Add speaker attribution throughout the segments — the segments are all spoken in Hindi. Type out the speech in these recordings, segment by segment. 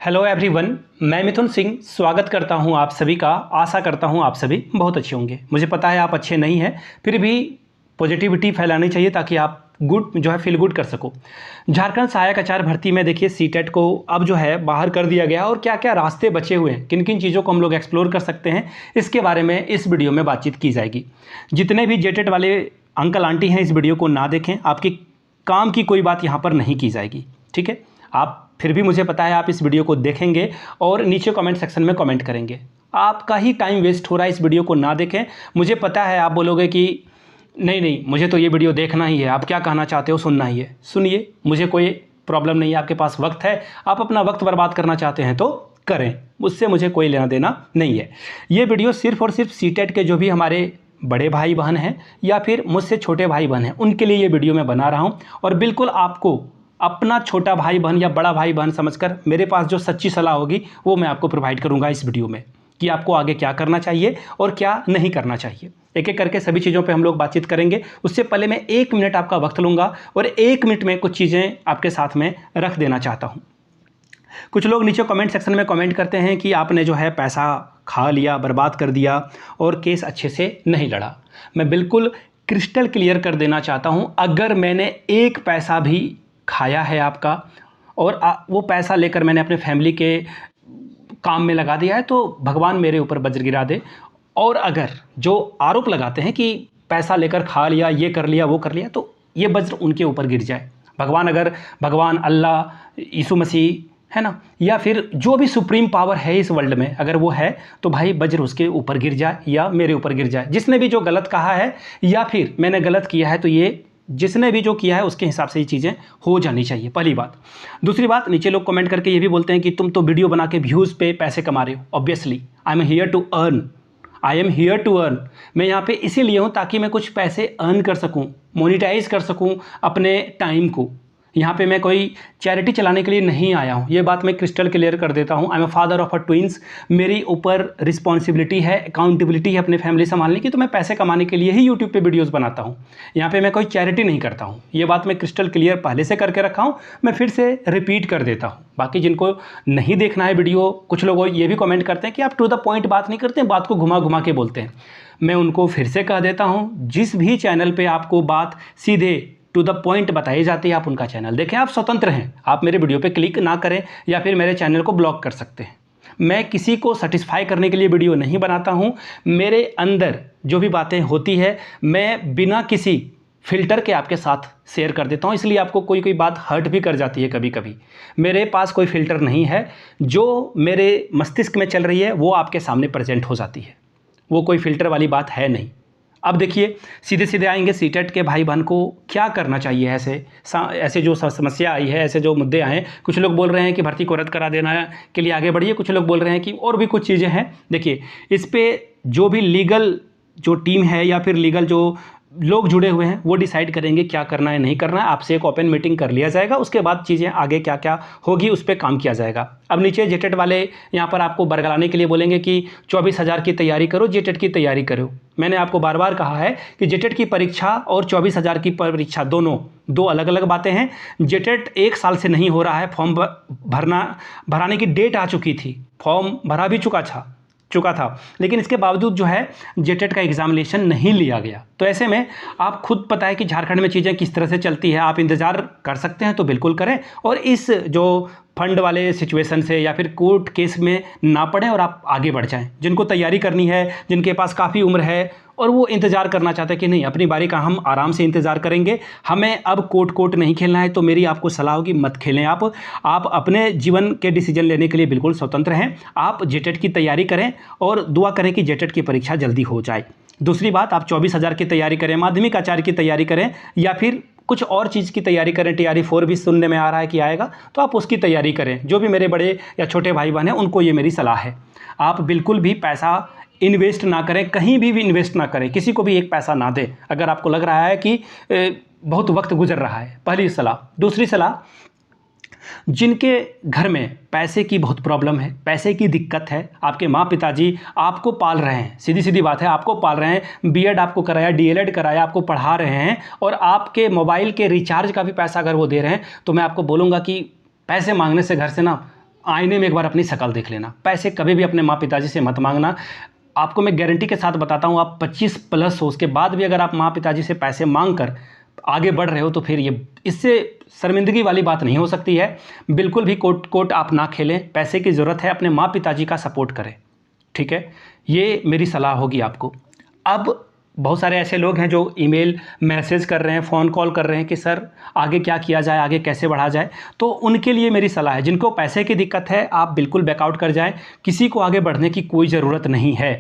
Speaker 1: हेलो एवरीवन, मैं मिथुन सिंह स्वागत करता हूं आप सभी का। आशा करता हूं आप सभी बहुत अच्छे होंगे। मुझे पता है आप अच्छे नहीं हैं, फिर भी पॉजिटिविटी फैलानी चाहिए ताकि आप फील गुड कर सको। झारखंड सहायक आचार्य भर्ती में देखिए सीटेट को अब बाहर कर दिया गया और क्या क्या रास्ते बचे हुए हैं, किन किन चीज़ों को हम लोग एक्सप्लोर कर सकते हैं, इसके बारे में इस वीडियो में बातचीत की जाएगी। जितने भी जेटेट वाले अंकल आंटी हैं इस वीडियो को ना देखें, आपकी काम की कोई बात यहाँ पर नहीं की जाएगी, ठीक है। आप फिर भी मुझे पता है आप इस वीडियो को देखेंगे और नीचे कमेंट सेक्शन में कमेंट करेंगे। आपका ही टाइम वेस्ट हो रहा है, इस वीडियो को ना देखें। मुझे पता है आप बोलोगे कि नहीं मुझे तो ये वीडियो देखना ही है, आप क्या कहना चाहते हो सुनना ही है। सुनिए, मुझे कोई प्रॉब्लम नहीं है, आपके पास वक्त है, आप अपना वक्त बर्बाद करना चाहते हैं तो करें, उससे मुझे कोई लेना देना नहीं है। ये वीडियो सिर्फ और सिर्फ सीटेट के जो भी हमारे बड़े भाई बहन हैं या फिर मुझसे छोटे भाई बहन हैं उनके लिए ये वीडियो मैं बना रहा हूँ। और बिल्कुल आपको अपना छोटा भाई बहन या बड़ा भाई बहन समझकर मेरे पास जो सच्ची सलाह होगी वो मैं आपको प्रोवाइड करूंगा इस वीडियो में, कि आपको आगे क्या करना चाहिए और क्या नहीं करना चाहिए। एक एक करके सभी चीज़ों पे हम लोग बातचीत करेंगे। उससे पहले मैं 1 मिनट आपका वक्त लूँगा और 1 मिनट में कुछ चीज़ें आपके साथ में रख देना चाहता हूँ। कुछ लोग नीचे कमेंट सेक्शन में कमेंट करते हैं कि आपने पैसा खा लिया, बर्बाद कर दिया और केस अच्छे से नहीं लड़ा। मैं बिल्कुल क्रिस्टल क्लियर कर देना चाहता हूँ, अगर मैंने एक पैसा भी खाया है आपका और वो पैसा लेकर मैंने अपने फैमिली के काम में लगा दिया है तो भगवान मेरे ऊपर वज्र गिरा दे। और अगर जो आरोप लगाते हैं कि पैसा लेकर खा लिया, ये कर लिया, वो कर लिया, तो ये वज्र उनके ऊपर गिर जाए। भगवान अल्लाह, यीशु मसीह है ना, या फिर जो भी सुप्रीम पावर है इस वर्ल्ड में, अगर वो है तो भाई वज्र उसके ऊपर गिर जाए या मेरे ऊपर गिर जाए। जिसने भी जो गलत कहा है या फिर मैंने गलत किया है तो ये जिसने भी जो किया है उसके हिसाब से ये चीज़ें हो जानी चाहिए, पहली बात। दूसरी बात, नीचे लोग कमेंट करके ये भी बोलते हैं कि तुम तो वीडियो बना के व्यूज़ पे पैसे कमा रहे हो। Obviously I am here to earn. मैं यहाँ पे इसीलिए हूँ ताकि मैं कुछ पैसे अर्न कर सकूँ, मोनिटाइज कर सकूँ अपने टाइम को। यहाँ पे मैं कोई चैरिटी चलाने के लिए नहीं आया हूँ, ये बात मैं क्रिस्टल क्लियर कर देता हूँ। I am a father of a twins. मेरी ऊपर रिस्पॉन्सिबिलिटी है, अकाउंटेबिलिटी है अपनी फैमिली संभालने की, तो मैं पैसे कमाने के लिए ही यूट्यूब पे वीडियोस बनाता हूँ। यहाँ पे मैं कोई चैरिटी नहीं करता हूँ, ये बात मैं क्रिस्टल क्लियर पहले से करके रखा हूँ, मैं फिर से रिपीट कर देता हूँ। बाकी जिनको नहीं देखना है वीडियो, कुछ लोग ये भी कमेंट करते हैं कि आप टू द पॉइंट बात नहीं करते, बात को घुमा घुमा के बोलते हैं। मैं उनको फिर से कह देता हूँ, जिस भी चैनल पर आपको बात सीधे टू द पॉइंट बताई जाती है आप उनका चैनल देखें। आप स्वतंत्र हैं, आप मेरे वीडियो पे क्लिक ना करें या फिर मेरे चैनल को ब्लॉक कर सकते हैं। मैं किसी को सेटिस्फाई करने के लिए वीडियो नहीं बनाता हूं। मेरे अंदर जो भी बातें होती है मैं बिना किसी फिल्टर के आपके साथ शेयर कर देता हूं, इसलिए आपको कोई कोई बात हर्ट भी कर जाती है कभी कभी। मेरे पास कोई फिल्टर नहीं है, जो मेरे मस्तिष्क में चल रही है वो आपके सामने प्रेजेंट हो जाती है, वो कोई फिल्टर वाली बात है नहीं। अब देखिए, सीधे सीधे आएंगे सीटेट के भाई बहन को क्या करना चाहिए। ऐसे जो समस्या आई है, ऐसे जो मुद्दे आए हैं, कुछ लोग बोल रहे हैं कि भर्ती को रद्द करा देना के लिए आगे बढ़िए, कुछ लोग बोल रहे हैं कि और भी कुछ चीज़ें हैं। देखिए, इस पर जो भी लीगल जो टीम है या फिर लीगल जो लोग जुड़े हुए हैं वो डिसाइड करेंगे क्या करना है नहीं करना है। आपसे एक ओपन मीटिंग कर लिया जाएगा, उसके बाद चीज़ें आगे क्या क्या होगी उस पर काम किया जाएगा। अब नीचे जेटेट वाले यहाँ पर आपको बरगलाने के लिए बोलेंगे कि 24,000 की तैयारी करो, जेटेट की तैयारी करो। मैंने आपको बार बार कहा है कि जेटेट की परीक्षा और 24,000 की परीक्षा दोनों दो अलग अलग बातें हैं। जेटेट 1 साल से नहीं हो रहा है, फॉर्म भराने की डेट आ चुकी थी, फॉर्म भरा भी चुका था, लेकिन इसके बावजूद जेटेट का एग्जामिनेशन नहीं लिया गया। तो ऐसे में आप खुद पता है कि झारखंड में चीज़ें किस तरह से चलती है। आप इंतज़ार कर सकते हैं तो बिल्कुल करें, और इस जो फंड वाले सिचुएशन से या फिर कोर्ट केस में ना पड़ें और आप आगे बढ़ जाएं। जिनको तैयारी करनी है, जिनके पास काफ़ी उम्र है और वो इंतज़ार करना चाहते हैं कि नहीं अपनी बारी का हम आराम से इंतज़ार करेंगे, हमें अब कोर्ट नहीं खेलना है, तो मेरी आपको सलाह होगी मत खेलें। आप अपने जीवन के डिसीजन लेने के लिए बिल्कुल स्वतंत्र हैं। आप जेटेट की तैयारी करें और दुआ करें कि जेटेट की परीक्षा जल्दी हो जाए। दूसरी बात, आप 24,000 की तैयारी करें, माध्यमिक आचार्य की तैयारी करें या फिर कुछ और चीज़ की तैयारी करें। TRE-4 भी सुनने में आ रहा है कि आएगा, तो आप उसकी तैयारी करें। जो भी मेरे बड़े या छोटे भाई बहन हैं उनको ये मेरी सलाह है। आप बिल्कुल भी पैसा इन्वेस्ट ना करें, कहीं भी इन्वेस्ट ना करें, किसी को भी एक पैसा ना दें अगर आपको लग रहा है कि बहुत वक्त गुजर रहा है। पहली सलाह। दूसरी सलाह, जिनके घर में पैसे की बहुत प्रॉब्लम है, पैसे की दिक्कत है, आपके माँ पिताजी आपको पाल रहे हैं, सीधी सीधी बात है, आपको पाल रहे हैं, बीएड आपको कराया, डीएलएड कराया, आपको पढ़ा रहे हैं, और आपके मोबाइल के रिचार्ज का भी पैसा अगर वो दे रहे हैं, तो मैं आपको बोलूँगा कि पैसे मांगने से घर से ना आईने में एक बार अपनी शक्ल देख लेना। पैसे कभी भी अपने माँ पिताजी से मत मांगना। आपको मैं गारंटी के साथ बताता हूँ, आप 25 प्लस हो, उसके बाद भी अगर आप माँ पिताजी से पैसे मांग कर आगे बढ़ रहे हो तो फिर ये इससे शर्मिंदगी वाली बात नहीं हो सकती है। बिल्कुल भी कोर्ट आप ना खेलें। पैसे की ज़रूरत है, अपने माँ पिताजी का सपोर्ट करें, ठीक है। ये मेरी सलाह होगी आपको। अब बहुत सारे ऐसे लोग हैं जो ईमेल मैसेज कर रहे हैं, फ़ोन कॉल कर रहे हैं कि सर आगे क्या किया जाए, आगे कैसे बढ़ा जाए। तो उनके लिए मेरी सलाह है, जिनको पैसे की दिक्कत है आप बिल्कुल बैकआउट कर जाएं। किसी को आगे बढ़ने की कोई ज़रूरत नहीं है।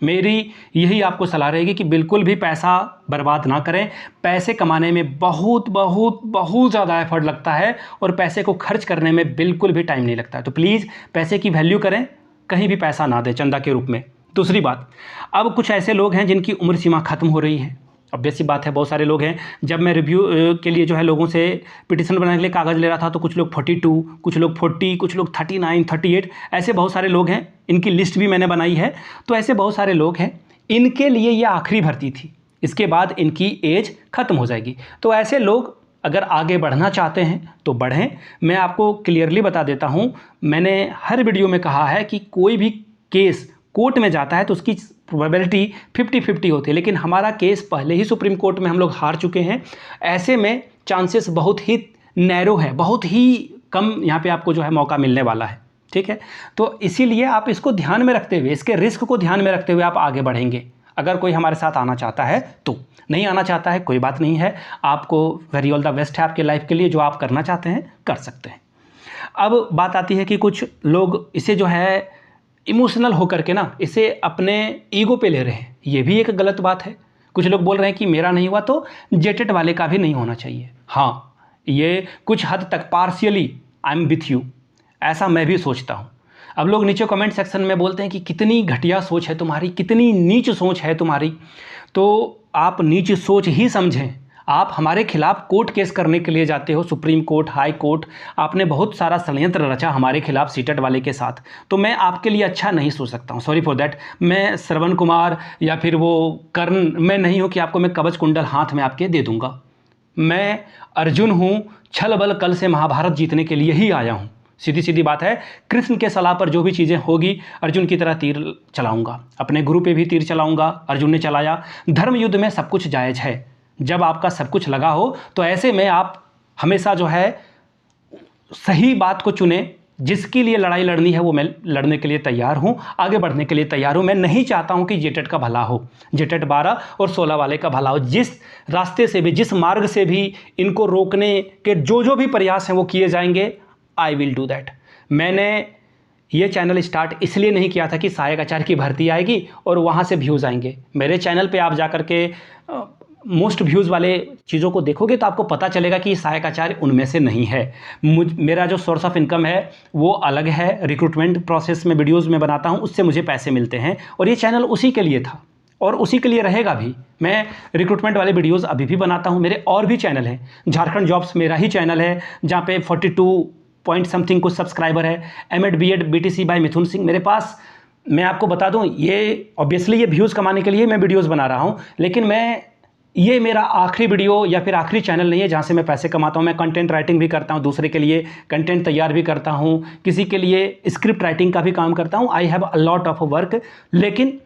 Speaker 1: मेरी यही आपको सलाह रहेगी कि बिल्कुल भी पैसा बर्बाद ना करें। पैसे कमाने में बहुत बहुत बहुत ज़्यादा एफर्ट लगता है और पैसे को खर्च करने में बिल्कुल भी टाइम नहीं लगता है। तो प्लीज़ पैसे की वैल्यू करें, कहीं भी पैसा ना दें चंदा के रूप में। दूसरी बात, अब कुछ ऐसे लोग हैं जिनकी उम्र सीमा ख़त्म हो रही है। अब बेसी बात है, बहुत सारे लोग हैं, जब मैं रिव्यू के लिए जो है लोगों से पिटिशन बनाने के लिए कागज़ ले रहा था तो कुछ लोग 42, कुछ लोग 40, कुछ लोग 39, 38, ऐसे बहुत सारे लोग हैं। इनकी लिस्ट भी मैंने बनाई है। तो ऐसे बहुत सारे लोग हैं, इनके लिए ये आखिरी भर्ती थी, इसके बाद इनकी एज ख़त्म हो जाएगी। तो ऐसे लोग अगर आगे बढ़ना चाहते हैं तो बढ़ें। मैं आपको क्लियरली बता देता हूँ, मैंने हर वीडियो में कहा है कि कोई भी केस कोर्ट में जाता है तो उसकी प्रोबेबिलिटी 50-50 होती है, लेकिन हमारा केस पहले ही सुप्रीम कोर्ट में हम लोग हार चुके हैं। ऐसे में चांसेस बहुत ही नैरो है, बहुत ही कम यहाँ पे आपको जो है मौका मिलने वाला है, ठीक है। तो इसीलिए आप इसको ध्यान में रखते हुए, इसके रिस्क को ध्यान में रखते हुए आप आगे बढ़ेंगे। अगर कोई हमारे साथ आना चाहता है तो, नहीं आना चाहता है कोई बात नहीं है। आपको वेरी ऑल द बेस्ट है आपके लाइफ के लिए, जो आप करना चाहते हैं कर सकते हैं। अब बात आती है कि कुछ लोग इसे जो है इमोशनल होकर के ना इसे अपने ईगो पे ले रहे हैं। ये भी एक गलत बात है। कुछ लोग बोल रहे हैं कि मेरा नहीं हुआ तो जेटेड वाले का भी नहीं होना चाहिए। हाँ, ये कुछ हद तक partially I am with you, ऐसा मैं भी सोचता हूँ। अब लोग नीचे कमेंट सेक्शन में बोलते हैं कि कितनी घटिया सोच है तुम्हारी, कितनी नीच सोच है तुम्हारी। तो आप नीच सोच ही समझें। आप हमारे खिलाफ कोर्ट केस करने के लिए जाते हो, सुप्रीम कोर्ट, हाई कोर्ट। आपने बहुत सारा षड्यंत्र रचा हमारे खिलाफ सीटेट वाले के साथ। तो मैं आपके लिए अच्छा नहीं सोच सकता हूँ, सॉरी फॉर दैट। मैं श्रवण कुमार या फिर वो कर्ण मैं नहीं हूँ कि आपको मैं कवच कुंडल हाथ में आपके दे दूंगा। मैं अर्जुन हूँ, छल बल कल से महाभारत जीतने के लिए ही आया हूँ। सीधी सीधी बात है, कृष्ण के सलाह पर जो भी चीज़ें होगी अर्जुन की तरह तीर चलाऊंगा, अपने गुरु पे भी तीर चलाऊंगा। अर्जुन ने चलाया। धर्म युद्ध में सब कुछ जायज़ है। जब आपका सब कुछ लगा हो तो ऐसे में आप हमेशा जो है सही बात को चुने। जिसके लिए लड़ाई लड़नी है वो मैं लड़ने के लिए तैयार हूं, आगे बढ़ने के लिए तैयार हूं। मैं नहीं चाहता हूं कि जेटेट का भला हो, जेटेट 12 और 16 वाले का भला हो। जिस रास्ते से भी, जिस मार्ग से भी इनको रोकने के जो भी प्रयास हैं वो किए जाएंगे, आई विल डू दैट। मैंने ये चैनल स्टार्ट इसलिए नहीं किया था कि सहायक आचार्य की भर्ती आएगी और वहाँ से व्यूज़ आएंगे। मेरे चैनल पे आप जाकर के मोस्ट व्यूज़ वाले चीज़ों को देखोगे तो आपको पता चलेगा कि सहायक आचार्य उनमें से नहीं है। मेरा जो सोर्स ऑफ इनकम है वो अलग है। रिक्रूटमेंट प्रोसेस में वीडियोज़ में बनाता हूँ, उससे मुझे पैसे मिलते हैं और ये चैनल उसी के लिए था और उसी के लिए रहेगा भी। मैं रिक्रूटमेंट वाले वीडियोज़ अभी भी बनाता हूँ। मेरे और भी चैनल हैं। झारखंड जॉब्स मेरा ही चैनल है जहाँ पे 42 पॉइंट समथिंग कुछ सब्सक्राइबर है। एमएड बीएड बीटीसी बाय मिथुन सिंह मेरे पास। मैं आपको बता दूं, ये ऑब्वियसली ये व्यूज़ कमाने के लिए मैं वीडियोज़ बना रहा हूं, लेकिन ये मेरा आखिरी वीडियो या फिर आखिरी चैनल नहीं है जहां से मैं पैसे कमाता हूं। मैं कंटेंट राइटिंग भी करता हूं, दूसरे के लिए कंटेंट तैयार भी करता हूं, किसी के लिए स्क्रिप्ट राइटिंग का भी काम करता हूं। I have a lot of work. लेकिन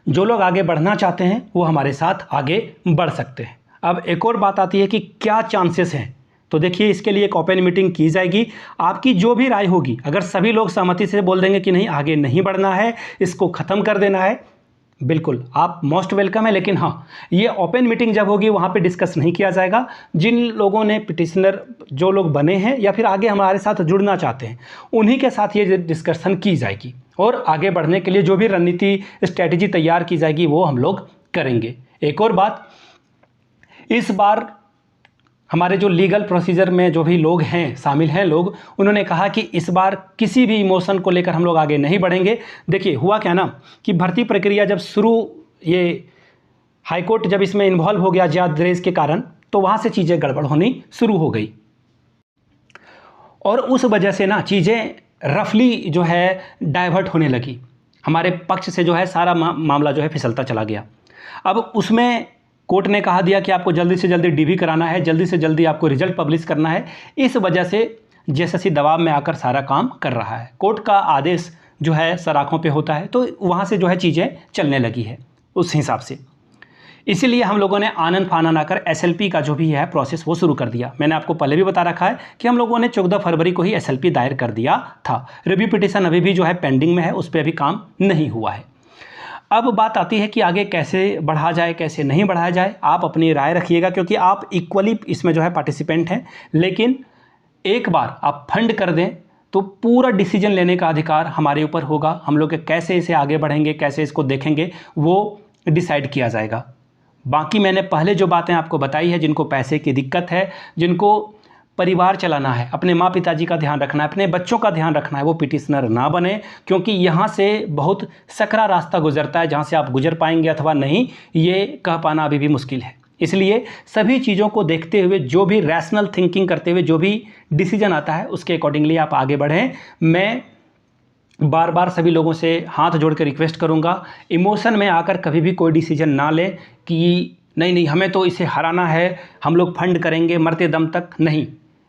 Speaker 1: जो लोग आगे बढ़ना चाहते हैं वो हमारे साथ आगे बढ़ सकते हैं। अब एक और बात आती है कि क्या चांसेस हैं। तो देखिए, इसके लिए एक ओपन मीटिंग की जाएगी। आपकी जो भी राय होगी, अगर सभी लोग सहमति से बोल देंगे कि नहीं आगे नहीं बढ़ना है, इसको ख़त्म कर देना है, बिल्कुल आप मोस्ट वेलकम है। लेकिन हाँ, ये ओपन मीटिंग जब होगी वहाँ पे डिस्कस नहीं किया जाएगा। जिन लोगों ने पिटिशनर जो लोग बने हैं या फिर आगे हमारे साथ जुड़ना चाहते हैं, उन्हीं के साथ ये डिस्कशन की जाएगी और आगे बढ़ने के लिए जो भी रणनीति स्ट्रैटेजी तैयार की जाएगी वो हम लोग करेंगे। एक और बात, इस बार हमारे जो लीगल प्रोसीजर में जो भी लोग हैं, शामिल हैं लोग, उन्होंने कहा कि इस बार किसी भी इमोशन को लेकर हम लोग आगे नहीं बढ़ेंगे। देखिए हुआ क्या ना कि भर्ती प्रक्रिया जब शुरू, ये हाईकोर्ट जब इसमें इन्वॉल्व हो गया जात दरेज के कारण, तो वहाँ से चीज़ें गड़बड़ होनी शुरू हो गई और उस वजह से ना चीज़ें रफली जो है डाइवर्ट होने लगी। हमारे पक्ष से जो है सारा मामला जो है फिसलता चला गया। अब उसमें कोर्ट ने कहा दिया कि आपको जल्दी से जल्दी डीवी कराना है, जल्दी से जल्दी आपको रिजल्ट पब्लिश करना है। इस वजह से जैसे दबाव में आकर सारा काम कर रहा है। कोर्ट का आदेश जो है सर आँखों पे होता है, तो वहाँ से जो है चीज़ें चलने लगी है उस हिसाब से। इसीलिए हम लोगों ने आनन फानन आकर एसएलपी का जो भी है प्रोसेस वो शुरू कर दिया। मैंने आपको पहले भी बता रखा है कि हम लोगों ने 14 फरवरी को ही एसएलपी दायर कर दिया था। रिव्यू पिटीशन अभी भी जो है पेंडिंग में है, उस पर अभी काम नहीं हुआ है। अब बात आती है कि आगे कैसे बढ़ा जाए, कैसे नहीं बढ़ाया जाए। आप अपनी राय रखिएगा, क्योंकि आप इक्वली इसमें जो है पार्टिसिपेंट हैं। लेकिन एक बार आप फंड कर दें तो पूरा डिसीजन लेने का अधिकार हमारे ऊपर होगा। हम लोग कैसे इसे आगे बढ़ेंगे, कैसे इसको देखेंगे, वो डिसाइड किया जाएगा। बाकी मैंने पहले जो बातें आपको बताई है, जिनको पैसे की दिक्कत है, जिनको परिवार चलाना है, अपने माँ पिताजी का ध्यान रखना है, अपने बच्चों का ध्यान रखना है, वो पिटिशनर ना बने, क्योंकि यहाँ से बहुत सकरा रास्ता गुजरता है, जहाँ से आप गुजर पाएंगे अथवा नहीं, ये कह पाना अभी भी मुश्किल है। इसलिए सभी चीज़ों को देखते हुए, जो भी रैशनल थिंकिंग करते हुए जो भी डिसीजन आता है, उसके अकॉर्डिंगली आप आगे बढ़ें। मैं बार बार सभी लोगों से हाथ जोड़ कर रिक्वेस्ट करूंगा, इमोशन में आकर कभी भी कोई डिसीजन ना लें कि नहीं हमें तो इसे हराना है, हम लोग फंड करेंगे मरते दम तक। नहीं,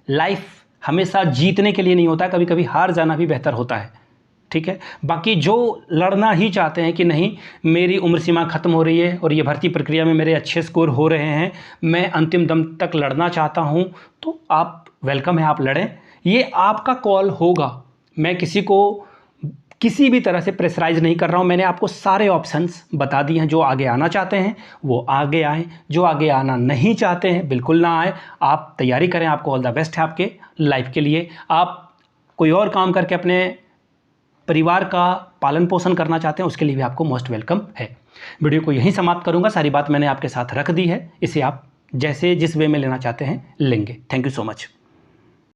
Speaker 1: लाइफ हमेशा जीतने के लिए नहीं होता, कभी कभी हार जाना भी बेहतर होता है, ठीक है। बाकी जो लड़ना ही चाहते हैं कि नहीं मेरी उम्र सीमा ख़त्म हो रही है और ये भर्ती प्रक्रिया में मेरे अच्छे स्कोर हो रहे हैं, मैं अंतिम दम तक लड़ना चाहता हूँ, तो आप वेलकम है, आप लड़ें। ये आपका कॉल होगा। मैं किसी को किसी भी तरह से प्रेशराइज नहीं कर रहा हूँ। मैंने आपको सारे ऑप्शंस बता दिए हैं। जो आगे आना चाहते हैं वो आगे आएँ, जो आगे आना नहीं चाहते हैं बिल्कुल ना आए। आप तैयारी करें, आपको ऑल द बेस्ट है आपके लाइफ के लिए। आप कोई और काम करके अपने परिवार का पालन पोषण करना चाहते हैं, उसके लिए भी आपको मोस्ट वेलकम है। वीडियो को यहीं समाप्त करूँगा। सारी बात मैंने आपके साथ रख दी है, इसे आप जैसे जिस वे में लेना चाहते हैं लेंगे। Thank you so much.